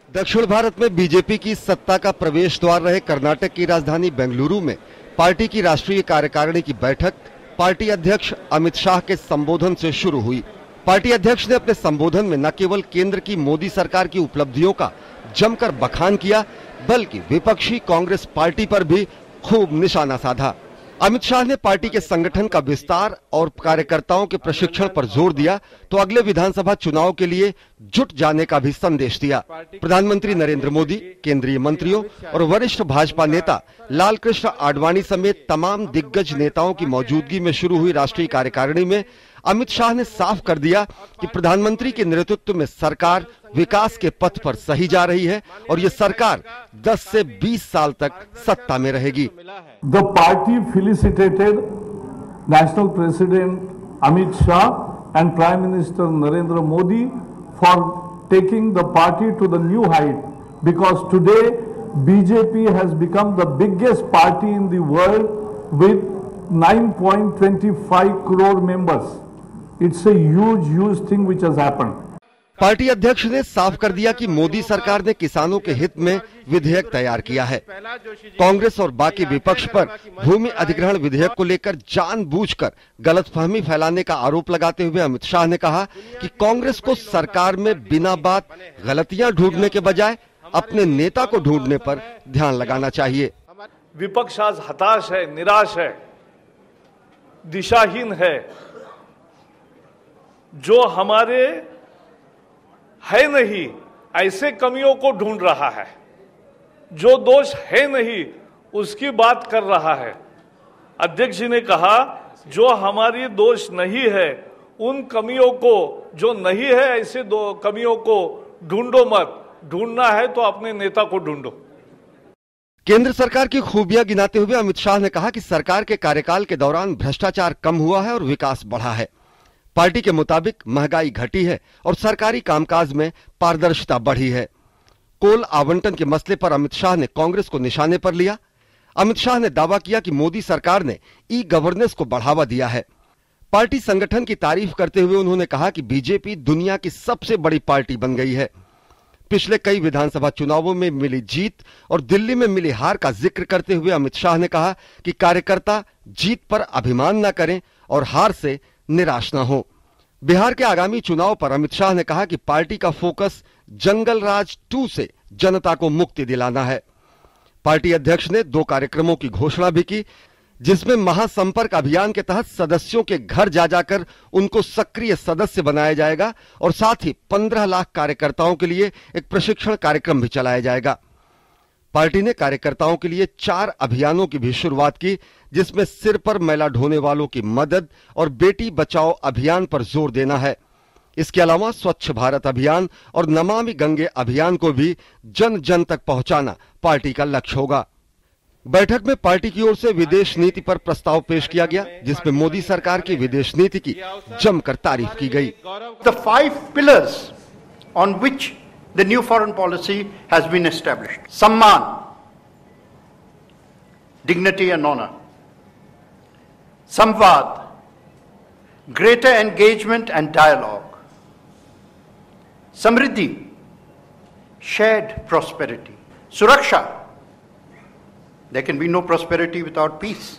दक्षिण भारत में बीजेपी की सत्ता का प्रवेश द्वार रहे कर्नाटक की राजधानी बेंगलुरु में पार्टी की राष्ट्रीय कार्यकारिणी की बैठक पार्टी अध्यक्ष अमित शाह के संबोधन से शुरू हुई। पार्टी अध्यक्ष ने अपने संबोधन में न केवल केंद्र की मोदी सरकार की उपलब्धियों का जमकर बखान किया, बल्कि विपक्षी कांग्रेस पार्टी पर भी खूब निशाना साधा। अमित शाह ने पार्टी के संगठन का विस्तार और कार्यकर्ताओं के प्रशिक्षण पर जोर दिया तो अगले विधानसभा चुनाव के लिए जुट जाने का भी संदेश दिया। प्रधानमंत्री नरेंद्र मोदी, केंद्रीय मंत्रियों और वरिष्ठ भाजपा नेता लालकृष्ण आडवाणी समेत तमाम दिग्गज नेताओं की मौजूदगी में शुरू हुई राष्ट्रीय कार्यकारिणी में अमित शाह ने साफ कर दिया कि प्रधानमंत्री के नेतृत्व में सरकार विकास के पथ पर सही जा रही है और ये सरकार 10 से 20 साल तक सत्ता में रहेगी। The party felicitated National President Amit Shah and Prime Minister Narendra Modi for taking the party to the new height, because today BJP has become the biggest party in the world with 9.25 crore members. It's a huge thing which has happened. Party अध्यक्ष ने साफ कर दिया कि मोदी सरकार ने किसानों के हित में विधेयक तैयार किया है। कांग्रेस और बाकी विपक्ष पर भूमि अधिग्रहण विधेयक को लेकर जानबूझकर गलतफहमी फैलाने का आरोप लगाते हुए अमित शाह ने कहा कि कांग्रेस को सरकार में बिना बात गलतियां ढूंढने के बजाय अपने नेता को ढूंढने पर ध्यान लगाना चाहिए। विपक्ष आज हताश है, निराश है, दिशाहीन है। जो हमारे है नहीं ऐसे कमियों को ढूंढ रहा है, जो दोष है नहीं उसकी बात कर रहा है। अध्यक्ष जी ने कहा जो हमारी दोष नहीं है उन कमियों को, जो नहीं है ऐसे दो कमियों को ढूंढो मत, ढूंढना है तो अपने नेता को ढूंढो। केंद्र सरकार की खूबियां गिनाते हुए अमित शाह ने कहा कि सरकार के कार्यकाल के दौरान भ्रष्टाचार कम हुआ है और विकास बढ़ा है। पार्टी के मुताबिक महंगाई घटी है और सरकारी कामकाज में पारदर्शिता बढ़ी है। कोल आवंटन के मसले पर अमित शाह ने कांग्रेस को निशाने पर लिया। अमित शाह ने दावा किया कि मोदी सरकार ने ई गवर्नेंस को बढ़ावा दिया है। पार्टी संगठन की तारीफ करते हुए उन्होंने कहा कि बीजेपी दुनिया की सबसे बड़ी पार्टी बन गई है। पिछले कई विधानसभा चुनावों में मिली जीत और दिल्ली में मिली हार का जिक्र करते हुए अमित शाह ने कहा कि कार्यकर्ता जीत पर अभिमान न करें और हार से निराश न हो। बिहार के आगामी चुनाव पर अमित शाह ने कहा कि पार्टी का फोकस जंगल राज 2 से जनता को मुक्ति दिलाना है। पार्टी अध्यक्ष ने 2 कार्यक्रमों की घोषणा भी की, जिसमें महासंपर्क अभियान के तहत सदस्यों के घर जा जाकर उनको सक्रिय सदस्य बनाया जाएगा और साथ ही 15 लाख कार्यकर्ताओं के लिए एक प्रशिक्षण कार्यक्रम भी चलाया जाएगा। पार्टी ने कार्यकर्ताओं के लिए 4 अभियानों की भी शुरुआत की, जिसमें सिर पर मैला ढोने वालों की मदद और बेटी बचाओ अभियान पर जोर देना है। इसके अलावा स्वच्छ भारत अभियान और नमामि गंगे अभियान को भी जन जन तक पहुंचाना पार्टी का लक्ष्य होगा। बैठक में पार्टी की ओर से विदेश नीति पर प्रस्ताव पेश किया गया, जिसमें मोदी सरकार की विदेश नीति की जमकर तारीफ की गई। The 5 pillars on which the new foreign policy has been established: Samman, dignity and honor; Samvad, greater engagement and dialogue; Samriddhi, shared prosperity; Suraksha, there can be no prosperity without peace;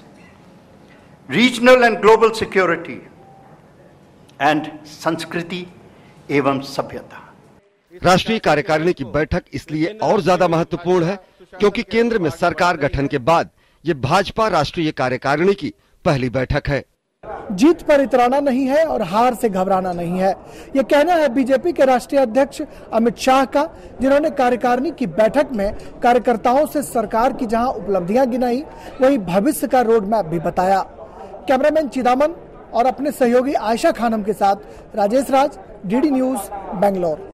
regional and global security; and Sanskriti evam Sabhyata। राष्ट्रीय कार्यकारिणी की बैठक इसलिए और ज्यादा महत्वपूर्ण है क्योंकि केंद्र में सरकार गठन के बाद ये भाजपा राष्ट्रीय कार्यकारिणी की पहली बैठक है। जीत पर इतराना नहीं है और हार से घबराना नहीं है, ये कहना है बीजेपी के राष्ट्रीय अध्यक्ष अमित शाह का, जिन्होंने कार्यकारिणी की बैठक में कार्यकर्ताओं से सरकार की जहां उपलब्धियां गिनाई, वहीं भविष्य का रोड मैप भी बताया। कैमरामैन चिदामन और अपने सहयोगी आयशा खानम के साथ राजेश राज, डीडी न्यूज, बेंगलोर।